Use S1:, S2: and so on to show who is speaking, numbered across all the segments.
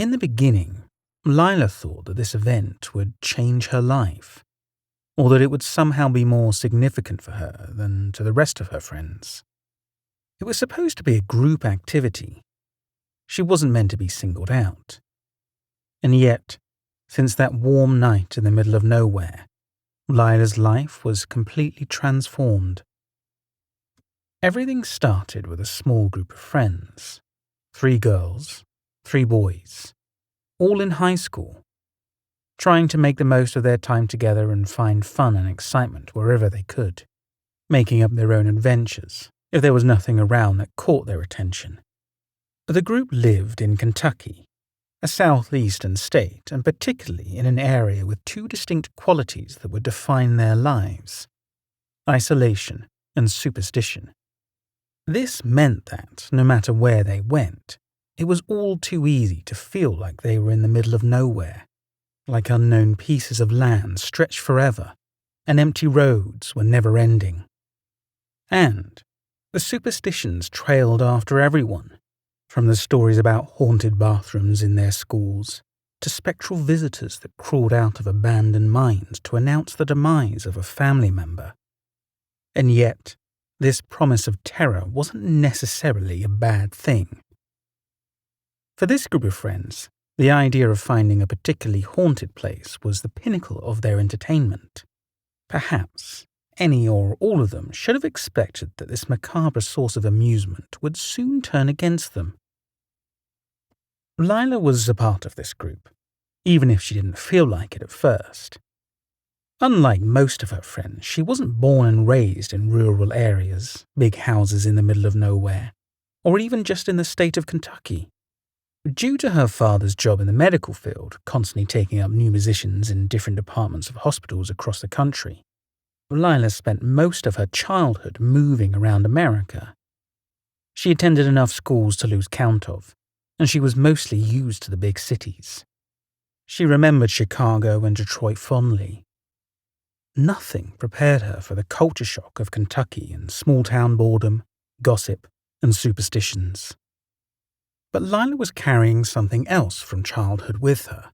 S1: In the beginning, Lailah thought that this event would change her life, or that it would somehow be more significant for her than to the rest of her friends. It was supposed to be a group activity. She wasn't meant to be singled out. And yet, since that warm night in the middle of nowhere, Lailah's life was completely transformed. Everything started with a small group of friends. 3 girls, 3 boys, all in high school, trying to make the most of their time together and find fun and excitement wherever they could, making up their own adventures if there was nothing around that caught their attention. The group lived in Kentucky, a southeastern state, and particularly in an area with 2 distinct qualities that would define their lives: isolation and superstition. This meant that, no matter where they went, it was all too easy to feel like they were in the middle of nowhere, like unknown pieces of land stretched forever, and empty roads were never-ending. And the superstitions trailed after everyone, from the stories about haunted bathrooms in their schools to spectral visitors that crawled out of abandoned mines to announce the demise of a family member. And yet, this promise of terror wasn't necessarily a bad thing. For this group of friends, the idea of finding a particularly haunted place was the pinnacle of their entertainment. Perhaps any or all of them should have expected that this macabre source of amusement would soon turn against them. Lailah was a part of this group, even if she didn't feel like it at first. Unlike most of her friends, she wasn't born and raised in rural areas, big houses in the middle of nowhere, or even just in the state of Kentucky. Due to her father's job in the medical field, constantly taking up new positions in different departments of hospitals across the country, Lailah spent most of her childhood moving around America. She attended enough schools to lose count of, and she was mostly used to the big cities. She remembered Chicago and Detroit fondly. Nothing prepared her for the culture shock of Kentucky and small-town boredom, gossip, and superstitions. But Lailah was carrying something else from childhood with her,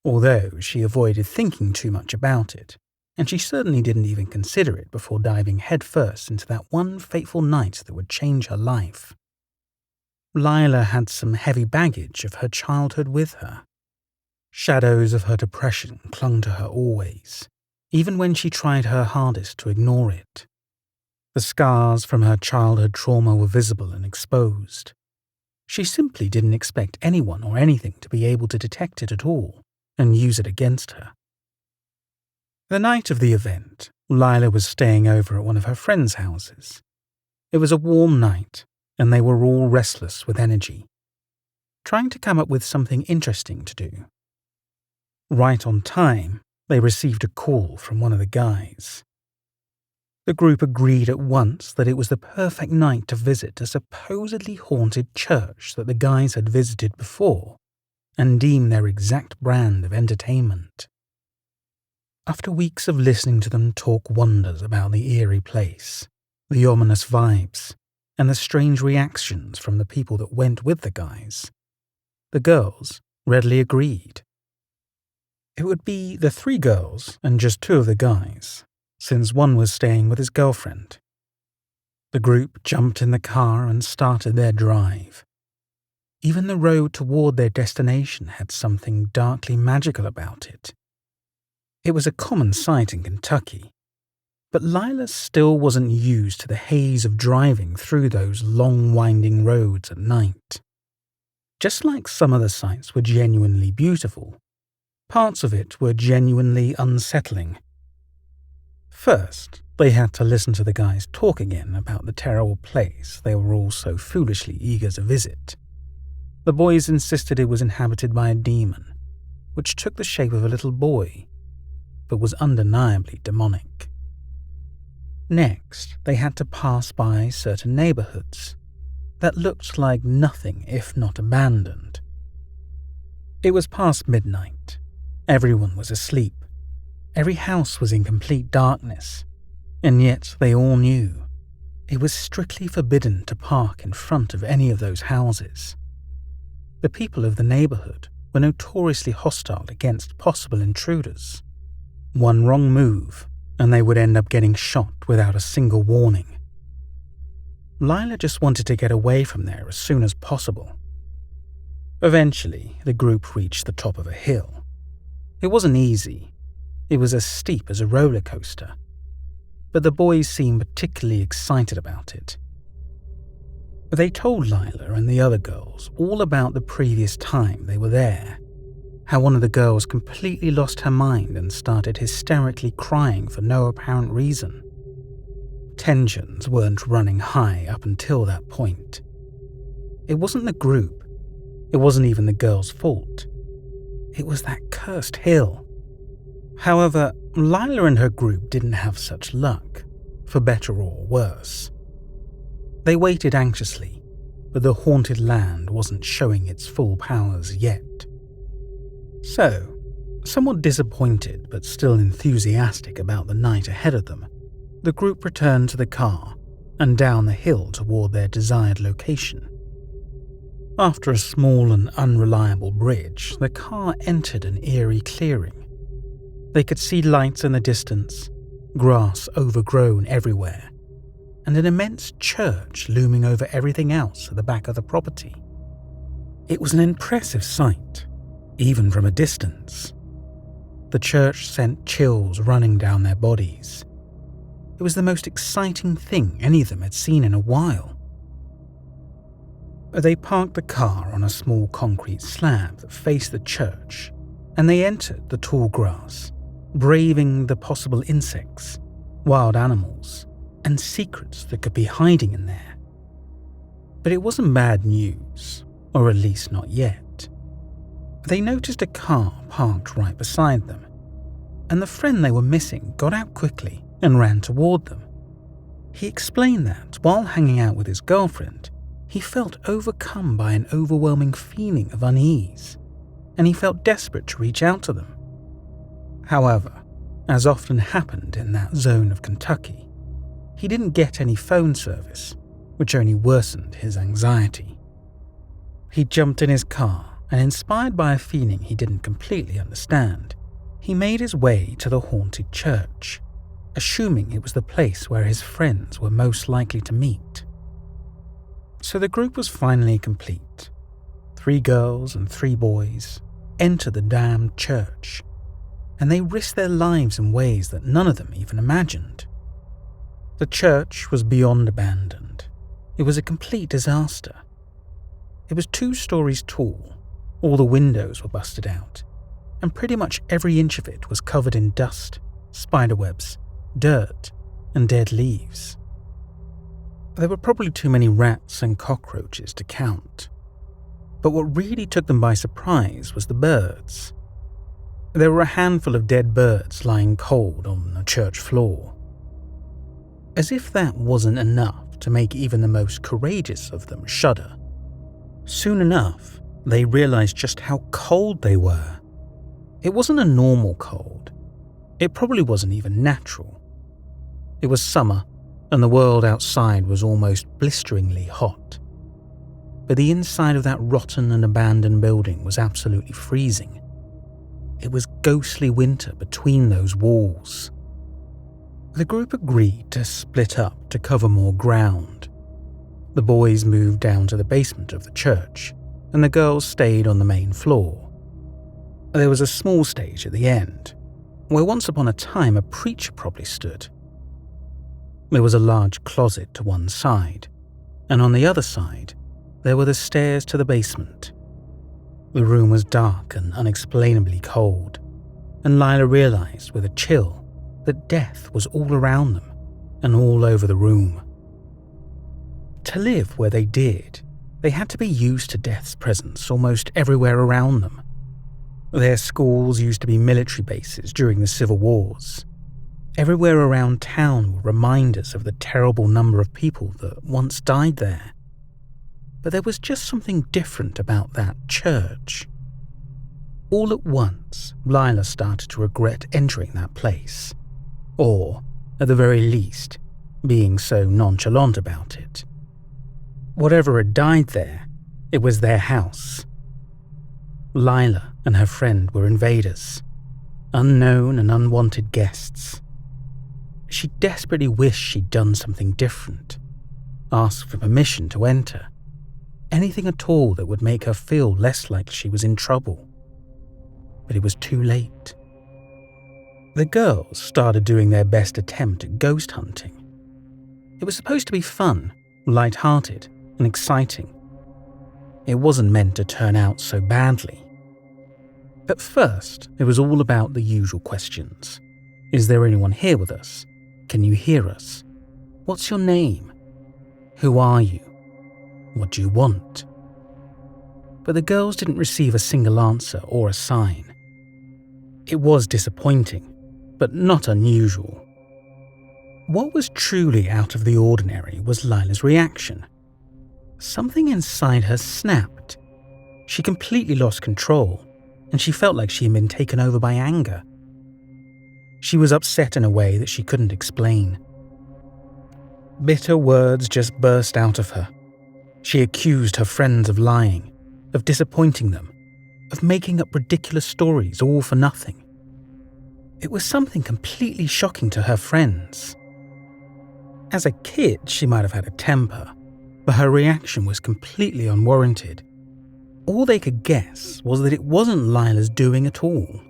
S1: although she avoided thinking too much about it, and she certainly didn't even consider it before diving headfirst into that one fateful night that would change her life. Lailah had some heavy baggage of her childhood with her. Shadows of her depression clung to her always, even when she tried her hardest to ignore it. The scars from her childhood trauma were visible and exposed. She simply didn't expect anyone or anything to be able to detect it at all and use it against her. The night of the event, Lailah was staying over at one of her friends' houses. It was a warm night, and they were all restless with energy, trying to come up with something interesting to do. Right on time, they received a call from one of the guys. The group agreed at once that it was the perfect night to visit a supposedly haunted church that the guys had visited before and deem their exact brand of entertainment. After weeks of listening to them talk wonders about the eerie place, the ominous vibes, and the strange reactions from the people that went with the guys, the girls readily agreed. It would be the 3 girls and just 2 of the guys, since one was staying with his girlfriend. The group jumped in the car and started their drive. Even the road toward their destination had something darkly magical about it. It was a common sight in Kentucky, but Lailah still wasn't used to the haze of driving through those long winding roads at night. Just like some of the sights were genuinely beautiful, parts of it were genuinely unsettling. First, they had to listen to the guys talk again about the terrible place they were all so foolishly eager to visit. The boys insisted it was inhabited by a demon, which took the shape of a little boy, but was undeniably demonic. Next, they had to pass by certain neighborhoods that looked like nothing if not abandoned. It was past midnight. Everyone was asleep. Every house was in complete darkness, and yet they all knew it was strictly forbidden to park in front of any of those houses. The people of the neighborhood were notoriously hostile against possible intruders. One wrong move, and they would end up getting shot without a single warning. Lailah just wanted to get away from there as soon as possible. Eventually, the group reached the top of a hill. It wasn't easy. It was as steep as a roller coaster. But the boys seemed particularly excited about it. They told Lailah and the other girls all about the previous time they were there, how one of the girls completely lost her mind and started hysterically crying for no apparent reason. Tensions weren't running high up until that point. It wasn't the group. It wasn't even the girls' fault. It was that cursed hill. However, Lailah and her group didn't have such luck, for better or worse. They waited anxiously, but the haunted land wasn't showing its full powers yet. So, somewhat disappointed but still enthusiastic about the night ahead of them, the group returned to the car and down the hill toward their desired location. After a small and unreliable bridge, the car entered an eerie clearing. They could see lights in the distance, grass overgrown everywhere, and an immense church looming over everything else at the back of the property. It was an impressive sight, even from a distance. The church sent chills running down their bodies. It was the most exciting thing any of them had seen in a while. They parked the car on a small concrete slab that faced the church, and they entered the tall grass, braving the possible insects, wild animals, and secrets that could be hiding in there. But it wasn't bad news, or at least not yet. They noticed a car parked right beside them, and the friend they were missing got out quickly and ran toward them. He explained that while hanging out with his girlfriend, he felt overcome by an overwhelming feeling of unease, and he felt desperate to reach out to them. However, as often happened in that zone of Kentucky, he didn't get any phone service, which only worsened his anxiety. He jumped in his car, and inspired by a feeling he didn't completely understand, he made his way to the haunted church, assuming it was the place where his friends were most likely to meet. So the group was finally complete. 3 girls and 3 boys entered the damned church, and they risked their lives in ways that none of them even imagined. The church was beyond abandoned. It was a complete disaster. It was 2 stories tall, all the windows were busted out, and pretty much every inch of it was covered in dust, spiderwebs, dirt, and dead leaves. There were probably too many rats and cockroaches to count. But what really took them by surprise was the birds. There were a handful of dead birds lying cold on a church floor. As if that wasn't enough to make even the most courageous of them shudder, soon enough they realized just how cold they were. It wasn't a normal cold. It probably wasn't even natural. It was summer, and the world outside was almost blisteringly hot. But the inside of that rotten and abandoned building was absolutely freezing. It was ghostly winter between those walls. The group agreed to split up to cover more ground. The boys moved down to the basement of the church, and the girls stayed on the main floor. There was a small stage at the end, where once upon a time a preacher probably stood. There was a large closet to one side, and on the other side, there were the stairs to the basement. The room was dark and unexplainably cold, and Lailah realized with a chill that death was all around them and all over the room. To live where they did, they had to be used to death's presence almost everywhere around them. Their schools used to be military bases during the civil wars. Everywhere around town were reminders of the terrible number of people that once died there. But there was just something different about that church. All at once, Lailah started to regret entering that place, or, at the very least, being so nonchalant about it. Whatever had died there, it was their house, Lailah and her friend were invaders, unknown and unwanted guests. She desperately wished she'd done something different, asked for permission to enter, anything at all that would make her feel less like she was in trouble. But it was too late. The girls started doing their best attempt at ghost hunting. It was supposed to be fun, light-hearted, and exciting. It wasn't meant to turn out so badly. At first, it was all about the usual questions. Is there anyone here with us? Can you hear us? What's your name? Who are you? What do you want? But the girls didn't receive a single answer or a sign. It was disappointing, but not unusual. What was truly out of the ordinary was Lailah's reaction. Something inside her snapped. She completely lost control, and she felt like she had been taken over by anger. She was upset in a way that she couldn't explain. Bitter words just burst out of her. She accused her friends of lying, of disappointing them, of making up ridiculous stories all for nothing. It was something completely shocking to her friends. As a kid, she might have had a temper, but her reaction was completely unwarranted. All they could guess was that it wasn't Lailah's doing at all.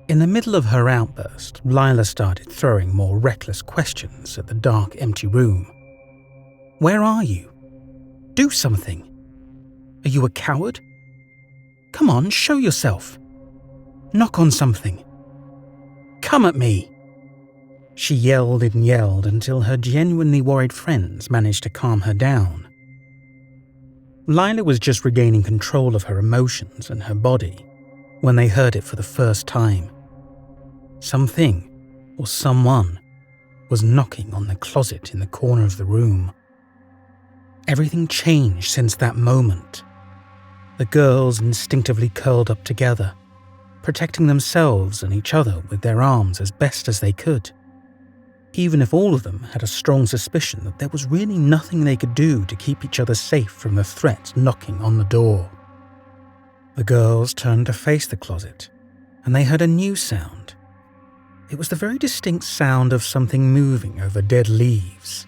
S1: In the middle of her outburst, Lailah started throwing more reckless questions at the dark, empty room. Where are you? Do something. Are you a coward? Come on, show yourself. Knock on something. Come at me. She yelled and yelled until her genuinely worried friends managed to calm her down. Lailah was just regaining control of her emotions and her body when they heard it for the first time. Something, or someone, was knocking on the closet in the corner of the room. Everything changed since that moment. The girls instinctively curled up together, protecting themselves and each other with their arms as best as they could, even if all of them had a strong suspicion that there was really nothing they could do to keep each other safe from the threat knocking on the door. The girls turned to face the closet, and they heard a new sound. It was the very distinct sound of something moving over dead leaves.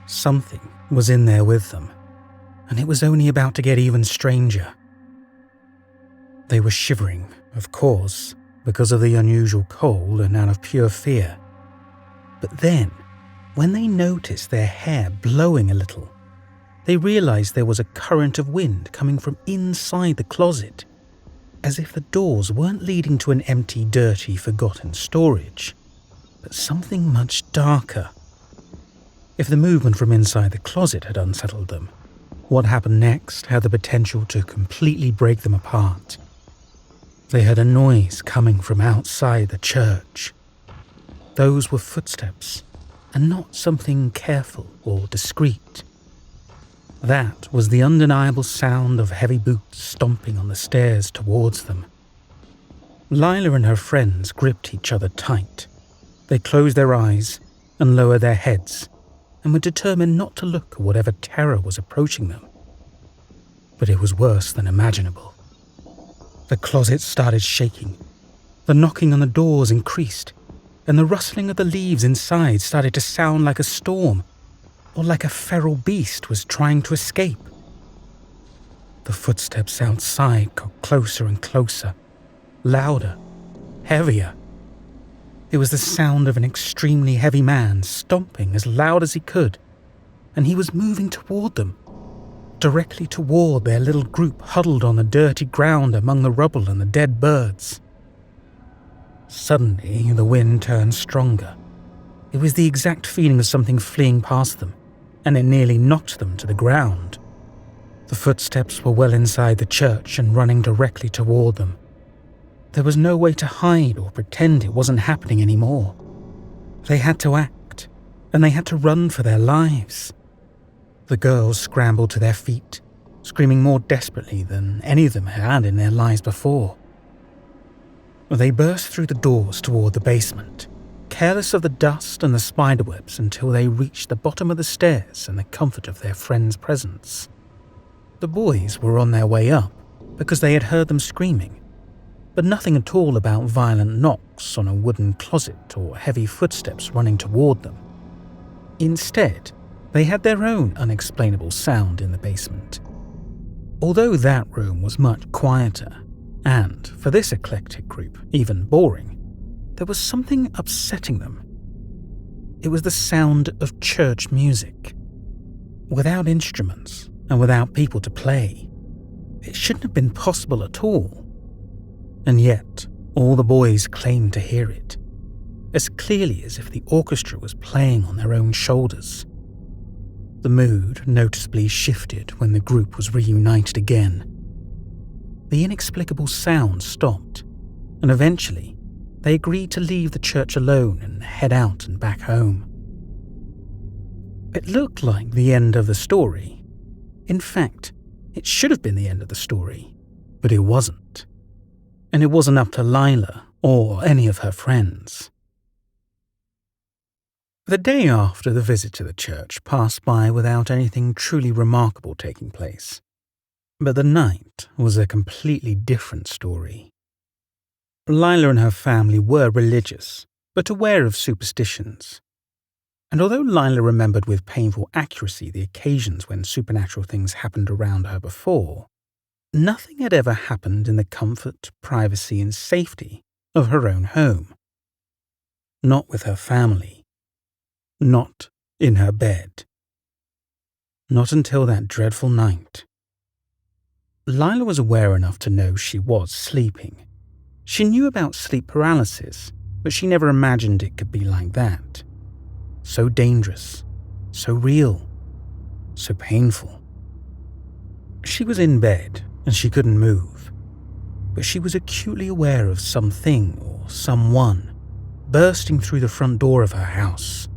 S1: Something was in there with them, and it was only about to get even stranger. They were shivering, of course, because of the unusual cold and out of pure fear. But then, when they noticed their hair blowing a little, they realized there was a current of wind coming from inside the closet, as if the doors weren't leading to an empty, dirty, forgotten storage, but something much darker. If the movement from inside the closet had unsettled them, what happened next had the potential to completely break them apart. They heard a noise coming from outside the church. Those were footsteps, and not something careful or discreet. That was the undeniable sound of heavy boots stomping on the stairs towards them. Lailah and her friends gripped each other tight. They closed their eyes and lowered their heads, and were determined not to look at whatever terror was approaching them. But it was worse than imaginable. The closet started shaking. The knocking on the doors increased, and the rustling of the leaves inside started to sound like a storm, or like a feral beast was trying to escape. The footsteps outside got closer and closer, louder, heavier. It was the sound of an extremely heavy man stomping as loud as he could, and he was moving toward them, directly toward their little group huddled on the dirty ground among the rubble and the dead birds. Suddenly, the wind turned stronger. It was the exact feeling of something fleeing past them, and it nearly knocked them to the ground. The footsteps were well inside the church and running directly toward them. There was no way to hide or pretend it wasn't happening anymore. They had to act, and they had to run for their lives. The girls scrambled to their feet, screaming more desperately than any of them had in their lives before. They burst through the doors toward the basement, careless of the dust and the spiderwebs, until they reached the bottom of the stairs in the comfort of their friends' presence. The boys were on their way up, because they had heard them screaming, but nothing at all about violent knocks on a wooden closet or heavy footsteps running toward them. Instead, they had their own unexplainable sound in the basement. Although that room was much quieter, and, for this eclectic group, even boring, there was something upsetting them. It was the sound of church music. Without instruments and without people to play, it shouldn't have been possible at all. And yet, all the boys claimed to hear it, as clearly as if the orchestra was playing on their own shoulders. The mood noticeably shifted when the group was reunited again. The inexplicable sound stopped, and eventually they agreed to leave the church alone and head out and back home. It looked like the end of the story. In fact, it should have been the end of the story, but it wasn't. And it wasn't up to Lailah or any of her friends. The day after the visit to the church passed by without anything truly remarkable taking place. But the night was a completely different story. Lailah and her family were religious, but aware of superstitions. And although Lailah remembered with painful accuracy the occasions when supernatural things happened around her before, nothing had ever happened in the comfort, privacy, and safety of her own home. Not with her family. Not in her bed. Not until that dreadful night. Lailah was aware enough to know she was sleeping. She knew about sleep paralysis, but she never imagined it could be like that. So dangerous, so real, so painful. She was in bed and she couldn't move, but she was acutely aware of something or someone bursting through the front door of her house.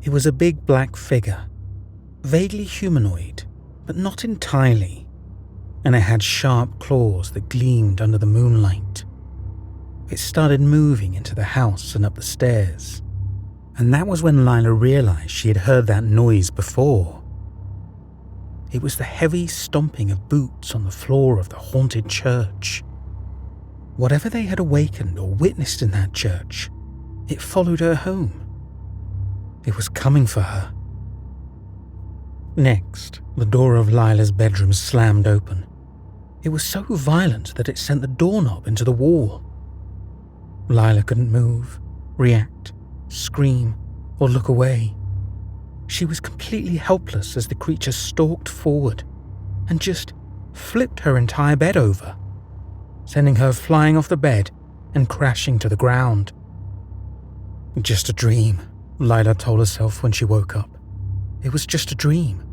S1: It was a big black figure, vaguely humanoid, but not entirely, and it had sharp claws that gleamed under the moonlight. It started moving into the house and up the stairs, and that was when Lailah realized she had heard that noise before. It was the heavy stomping of boots on the floor of the haunted church. Whatever they had awakened or witnessed in that church, it followed her home. It was coming for her. Next, the door of Lailah's bedroom slammed open. It was so violent that it sent the doorknob into the wall. Lailah couldn't move, react, scream, or look away. She was completely helpless as the creature stalked forward and just flipped her entire bed over, sending her flying off the bed and crashing to the ground. Just a dream, Lailah told herself when she woke up. It was just a dream.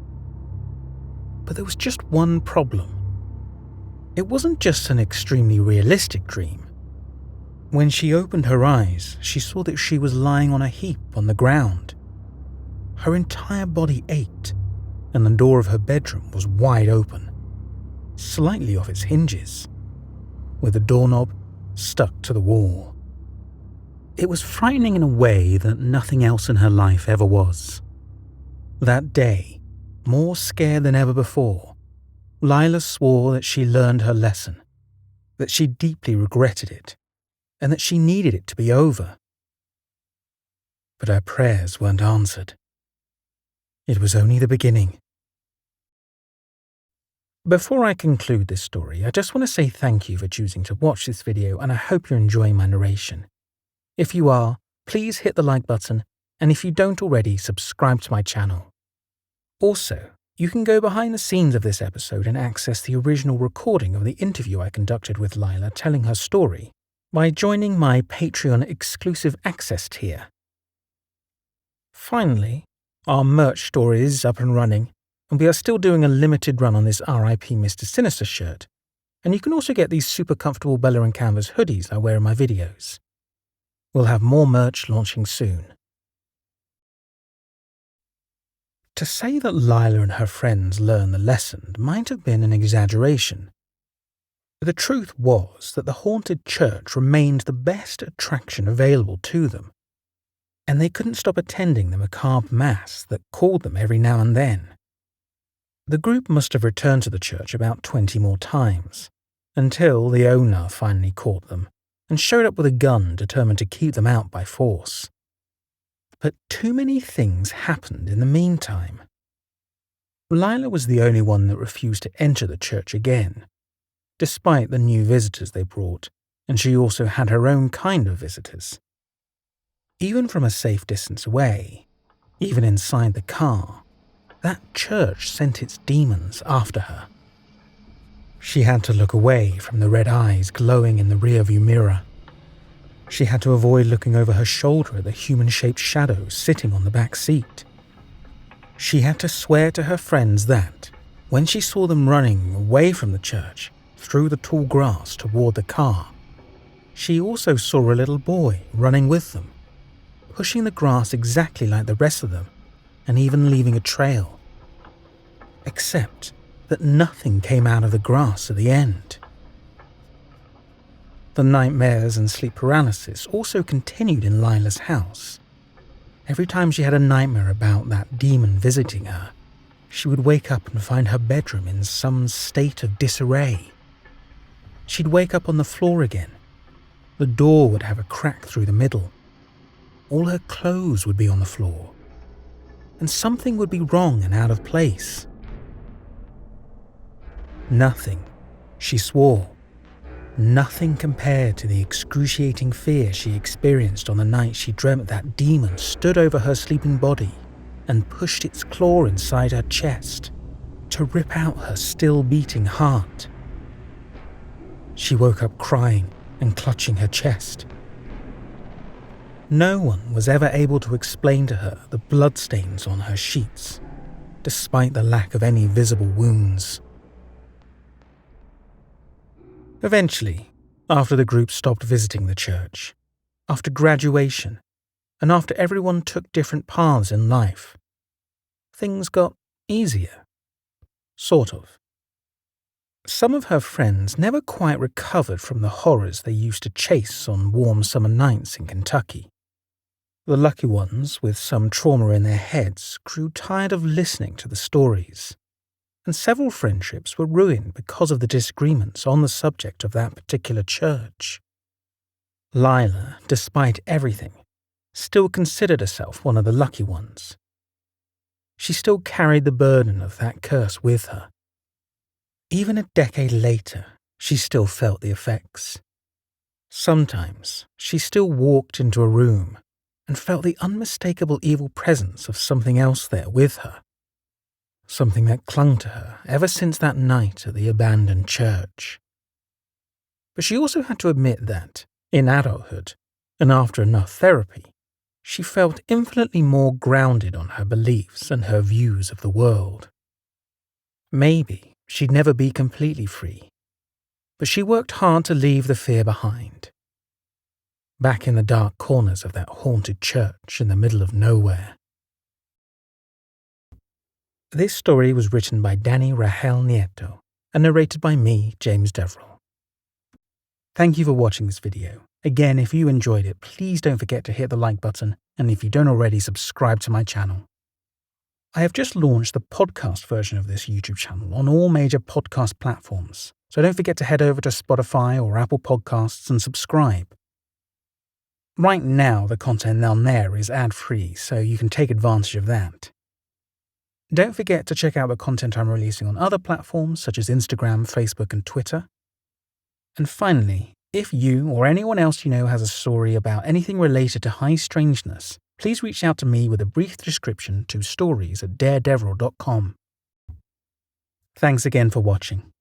S1: But there was just one problem. It wasn't just an extremely realistic dream. When she opened her eyes, she saw that she was lying on a heap on the ground. Her entire body ached, and the door of her bedroom was wide open, slightly off its hinges, with the doorknob stuck to the wall. It was frightening in a way that nothing else in her life ever was. That day, more scared than ever before, Lailah swore that she learned her lesson, that she deeply regretted it, and that she needed it to be over. But her prayers weren't answered. It was only the beginning. Before I conclude this story, I just want to say thank you for choosing to watch this video, and I hope you're enjoying my narration. If you are, please hit the like button, and if you don't already, subscribe to my channel. Also, you can go behind the scenes of this episode and access the original recording of the interview I conducted with Lailah telling her story by joining my Patreon exclusive access tier. Finally, our merch store is up and running, and we are still doing a limited run on this RIP Mr. Sinister shirt, and you can also get these super comfortable Bella and Canvas hoodies I wear in my videos. We'll have more merch launching soon. To say that Lailah and her friends learned the lesson might have been an exaggeration. The truth was that the haunted church remained the best attraction available to them, and they couldn't stop attending the macabre mass that called them every now and then. The group must have returned to the church about 20 more times, until the owner finally caught them and showed up with a gun determined to keep them out by force. But too many things happened in the meantime. Lailah was the only one that refused to enter the church again, despite the new visitors they brought, and she also had her own kind of visitors. Even from a safe distance away, even inside the car, that church sent its demons after her. She had to look away from the red eyes glowing in the rearview mirror. She had to avoid looking over her shoulder at the human-shaped shadow sitting on the back seat. She had to swear to her friends that, when she saw them running away from the church, through the tall grass toward the car, she also saw a little boy running with them, pushing the grass exactly like the rest of them, and even leaving a trail. Except that nothing came out of the grass at the end. The nightmares and sleep paralysis also continued in Lailah's house. Every time she had a nightmare about that demon visiting her, she would wake up and find her bedroom in some state of disarray. She'd wake up on the floor again. The door would have a crack through the middle. All her clothes would be on the floor. And something would be wrong and out of place. Nothing, she swore. Nothing compared to the excruciating fear she experienced on the night she dreamt that demon stood over her sleeping body and pushed its claw inside her chest to rip out her still beating heart. She woke up crying and clutching her chest. No one was ever able to explain to her the bloodstains on her sheets, despite the lack of any visible wounds. Eventually, after the group stopped visiting the church, after graduation, and after everyone took different paths in life, things got easier. Sort of. Some of her friends never quite recovered from the horrors they used to chase on warm summer nights in Kentucky. The lucky ones, with some trauma in their heads, grew tired of listening to the stories, and several friendships were ruined because of the disagreements on the subject of that particular church. Lailah, despite everything, still considered herself one of the lucky ones. She still carried the burden of that curse with her. Even a decade later, she still felt the effects. Sometimes, she still walked into a room and felt the unmistakable evil presence of something else there with her. Something that clung to her ever since that night at the abandoned church. But she also had to admit that, in adulthood, and after enough therapy, she felt infinitely more grounded on her beliefs and her views of the world. Maybe she'd never be completely free, but she worked hard to leave the fear behind. Back in the dark corners of that haunted church in the middle of nowhere. This story was written by Danny Rahel Nieto and narrated by me, James Deverell. Thank you for watching this video. Again, if you enjoyed it, please don't forget to hit the like button, and if you don't already, subscribe to my channel. I have just launched the podcast version of this YouTube channel on all major podcast platforms, so don't forget to head over to Spotify or Apple Podcasts and subscribe. Right now, the content on there is ad-free, so you can take advantage of that. Don't forget to check out the content I'm releasing on other platforms such as Instagram, Facebook, and Twitter. And finally, if you or anyone else you know has a story about anything related to high strangeness, please reach out to me with a brief description to stories@daredeverell.com. Thanks again for watching.